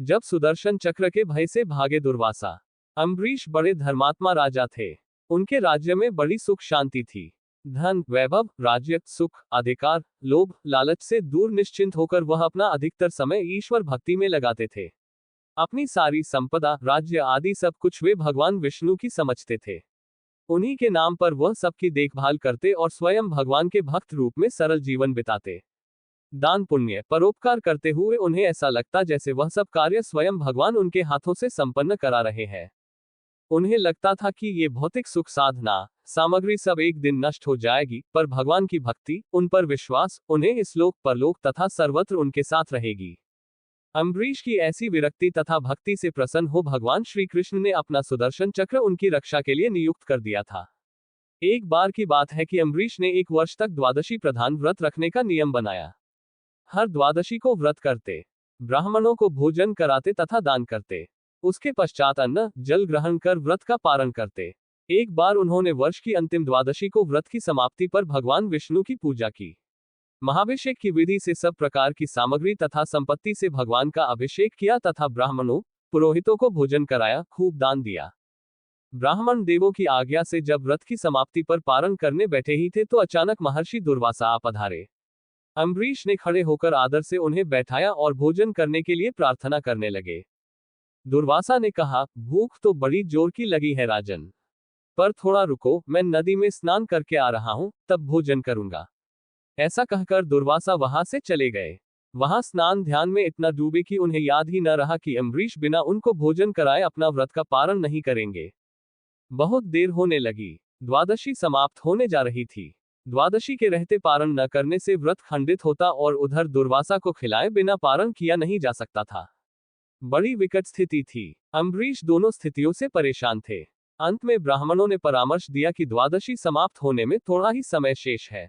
जब सुदर्शन चक्र के भय से भागे दुर्वासा। अम्बरीश बड़े धर्मात्मा राजा थे। उनके राज्य में बड़ी सुख शांति थी। धन, वैभव, राज्य, सुख, अधिकार, लोभ, लालच से दूर निश्चिंत होकर वह अपना अधिकतर समय ईश्वर भक्ति में लगाते थे। अपनी सारी संपदा, राज्य आदि सब कुछ वे भगवान विष्णु की समझते थे। उन्हीं के नाम पर वह सबकी देखभाल करते और स्वयं भगवान के भक्त रूप में सरल जीवन बिताते। दान पुण्य, परोपकार करते हुए उन्हें ऐसा लगता जैसे वह सब कार्य स्वयं भगवान उनके हाथों से संपन्न करा रहे हैं। उन्हें लगता था कि ये भौतिक सुख, साधना सामग्री सब एक दिन नष्ट हो जाएगी, पर भगवान की भक्ति, उन पर विश्वास, उन्हें इस लोक परलोक तथा सर्वत्र उनके साथ रहेगी। अम्बरीश की ऐसी विरक्ति तथा भक्ति से प्रसन्न हो भगवान श्री कृष्ण ने अपना सुदर्शन चक्र उनकी रक्षा के लिए नियुक्त कर दिया था। एक बार की बात है कि अम्बरीश ने 1 वर्ष तक द्वादशी प्रधान व्रत रखने का नियम बनाया। हर द्वादशी को व्रत करते, ब्राह्मणों को भोजन कराते तथा दान करते। उसके पश्चात अन्न जल ग्रहण कर व्रत का पारण करते। एक बार उन्होंने वर्ष की अंतिम द्वादशी को व्रत की समाप्ति पर भगवान विष्णु की पूजा की। महाभिषेक की विधि से सब प्रकार की सामग्री तथा संपत्ति से भगवान का अभिषेक किया तथा ब्राह्मणों, पुरोहितों को भोजन कराया, खूब दान दिया। ब्राह्मण देवों की आज्ञा से जब व्रत की समाप्ति पर पारण करने बैठे ही थे तो अचानक महर्षि दुर्वासा आ पधारे। अम्बरीश ने खड़े होकर आदर से उन्हें बैठाया और भोजन करने के लिए प्रार्थना करने लगे। दुर्वासा ने कहा, भूख तो बड़ी जोर की लगी है राजन, पर थोड़ा रुको, मैं नदी में स्नान करके आ रहा हूं, तब भोजन करूंगा। ऐसा कहकर दुर्वासा वहां से चले गए। वहां स्नान ध्यान में इतना डूबे कि उन्हें याद ही न रहा कि अम्बरीश बिना उनको भोजन कराए अपना व्रत का पारण नहीं करेंगे। बहुत देर होने लगी। द्वादशी समाप्त होने जा रही थी। द्वादशी के रहते पारण न करने से व्रत खंडित होता और उधर दुर्वासा को खिलाए बिना पारण किया नहीं जा सकता था। बड़ी विकट स्थिति थी। अम्बरीश दोनों स्थितियों से परेशान थे। अंत में ब्राह्मणों ने परामर्श दिया कि द्वादशी समाप्त होने में थोड़ा ही समय शेष है।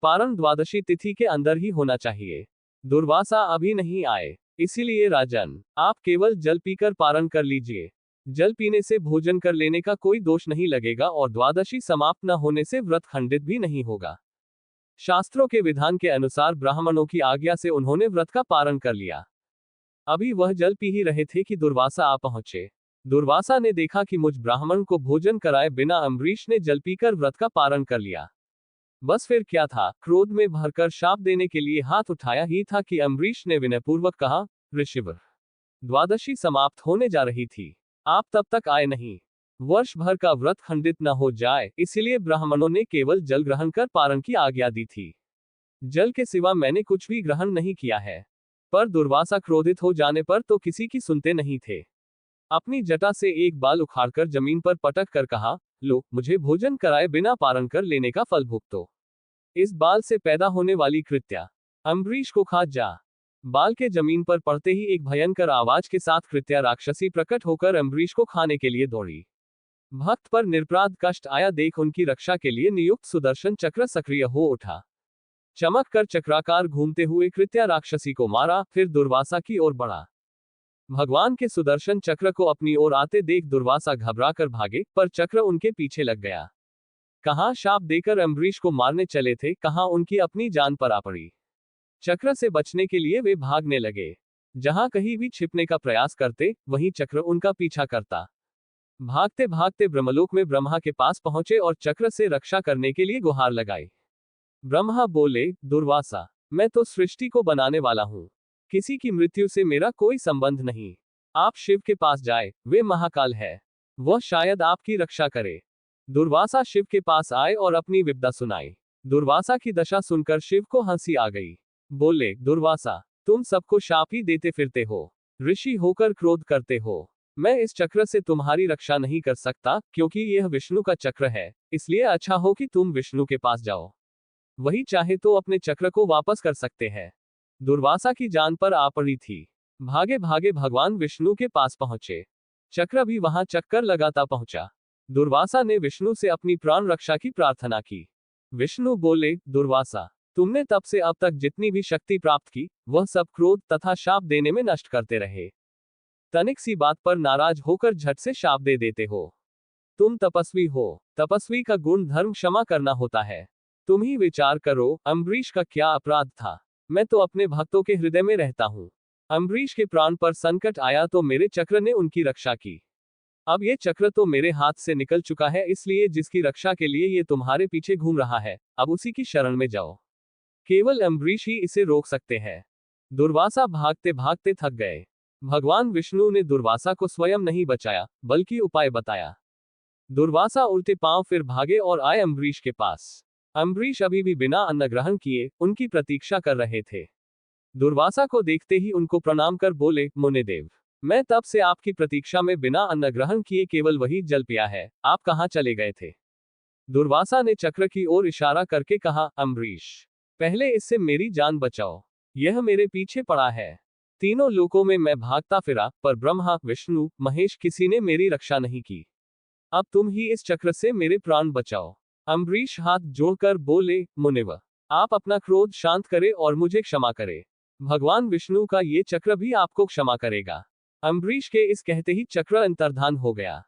पारण द्वादशी तिथि के अंदर ही होना चाहिए। दुर्वासा अभी नहीं आए, इसीलिए राजन, आप केवल जल पीकर पारण कर लीजिए। जल पीने से भोजन कर लेने का कोई दोष नहीं लगेगा और द्वादशी समाप्त न होने से व्रत खंडित भी नहीं होगा। शास्त्रों के विधान के अनुसार ब्राह्मणों की आज्ञा से उन्होंने व्रत का पारण कर लिया। अभी वह जल पी ही रहे थे कि दुर्वासा आ पहुंचे। दुर्वासा ने देखा कि मुझ ब्राह्मण को भोजन कराए बिना अम्बरीश ने जल पीकर व्रत का पारण कर लिया। बस फिर क्या था, क्रोध में भरकर शाप देने के लिए हाथ उठाया ही था कि अम्बरीश ने विनयपूर्वक कहा, ऋषिवर, द्वादशी समाप्त होने जा रही थी, आप तब तक आए नहीं। वर्ष भर का व्रत खंडित न हो जाए, इसलिए ब्राह्मणों ने केवल जल ग्रहण कर पारण की आज्ञा दी थी। जल के सिवा मैंने कुछ भी ग्रहण नहीं किया है। पर दुर्वासा क्रोधित हो जाने पर तो किसी की सुनते नहीं थे। अपनी जटा से एक बाल उखाड़कर जमीन पर पटक कर कहा, लो, मुझे भोजन कराए बिना पारण कर लेने का फल भुगतो। इस बाल से पैदा होने वाली कृत्या अम्बरीश को खा जा। बाल के जमीन पर पड़ते ही एक भयंकर आवाज के साथ कृत्या राक्षसी प्रकट होकर अम्बरीश को खाने के लिए दौड़ी। भक्त पर निरपराध कष्ट आया देख उनकी रक्षा के लिए नियुक्त सुदर्शन चक्र सक्रिय हो उठा। चमक कर चक्राकार घूमते हुए कृत्या राक्षसी को मारा, फिर दुर्वासा की ओर बढ़ा। भगवान के सुदर्शन चक्र को अपनी ओर आते देख दुर्वासा घबरा कर भागे, पर चक्र उनके पीछे लग गया। कहां शाप देकर अम्बरीश को मारने चले थे, कहां उनकी अपनी जान पर आ पड़ी। चक्र से बचने के लिए वे भागने लगे। जहां कहीं भी छिपने का प्रयास करते, वहीं चक्र उनका पीछा करता। भागते भागते ब्रह्मलोक में ब्रह्मा के पास पहुंचे और चक्र से रक्षा करने के लिए गुहार लगाई। ब्रह्मा बोले, दुर्वासा, मैं तो सृष्टि को बनाने वाला हूं। किसी की मृत्यु से मेरा कोई संबंध नहीं। आप शिव के पास जाए, वे महाकाल है, वह शायद आपकी रक्षा करे। दुर्वासा शिव के पास आए और अपनी विपदा सुनाई। दुर्वासा की दशा सुनकर शिव को हंसी आ गई। बोले, दुर्वासा, तुम सबको शाप ही देते फिरते हो, ऋषि होकर क्रोध करते हो। मैं इस चक्र से तुम्हारी रक्षा नहीं कर सकता, क्योंकि यह विष्णु का चक्र है, इसलिए अच्छा हो कि तुम विष्णु के पास जाओ। वही चाहे तो अपने चक्र को वापस कर सकते हैं। दुर्वासा की जान पर आ पड़ी थी। भागे भागे भगवान विष्णु के पास पहुंचे। चक्र भी वहां चक्कर लगाता पहुंचा। दुर्वासा ने विष्णु से अपनी प्राण रक्षा की प्रार्थना की। विष्णु बोले, दुर्वासा, तुमने तब से अब तक जितनी भी शक्ति प्राप्त की, वह सब क्रोध तथा शाप देने में नष्ट करते रहे। तनिक सी बात पर नाराज होकर झट से शाप दे देते हो। तुम तपस्वी हो, तपस्वी का गुण धर्म क्षमा करना होता है। तुम ही विचार करो, अम्बरीश का क्या अपराध था। मैं तो अपने भक्तों के हृदय में रहता हूं। अम्बरीश के प्राण पर संकट आया तो मेरे चक्र ने उनकी रक्षा की। अब ये चक्र तो मेरे हाथ से निकल चुका है, इसलिए जिसकी रक्षा के लिए ये तुम्हारे पीछे घूम रहा है, अब उसी की शरण में जाओ। केवल अम्बरीश ही इसे रोक सकते हैं। दुर्वासा भागते भागते थक गए। भगवान विष्णु ने दुर्वासा को स्वयं नहीं बचाया, बल्कि उपाय बताया। दुर्वासा उल्टे पांव फिर भागे और आए अम्बरीश के पास। अम्बरीश अभी भी बिना अन्न ग्रहण किए उनकी प्रतीक्षा कर रहे थे। दुर्वासा को देखते ही उनको प्रणाम कर बोले, मुनिदेव, मैं तब से आपकी प्रतीक्षा में बिना अन्न ग्रहण किए केवल वही जल पिया है, आप कहाँ चले गए थे? दुर्वासा ने चक्र की ओर इशारा करके कहा, अम्बरीश, पहले इससे मेरी जान बचाओ, यह मेरे पीछे पड़ा है। तीनों लोकों में मैं भागता फिरा, पर ब्रह्मा, विष्णु, महेश किसी ने मेरी रक्षा नहीं की। अब तुम ही इस चक्र से मेरे प्राण बचाओ। अम्बरीश हाथ जोड़कर बोले, मुनिवर, आप अपना क्रोध शांत करें और मुझे क्षमा करें। भगवान विष्णु का ये चक्र भी आपको क्षमा करेगा। अम्बरीश के इस कहते ही चक्र अंतर्धान हो गया।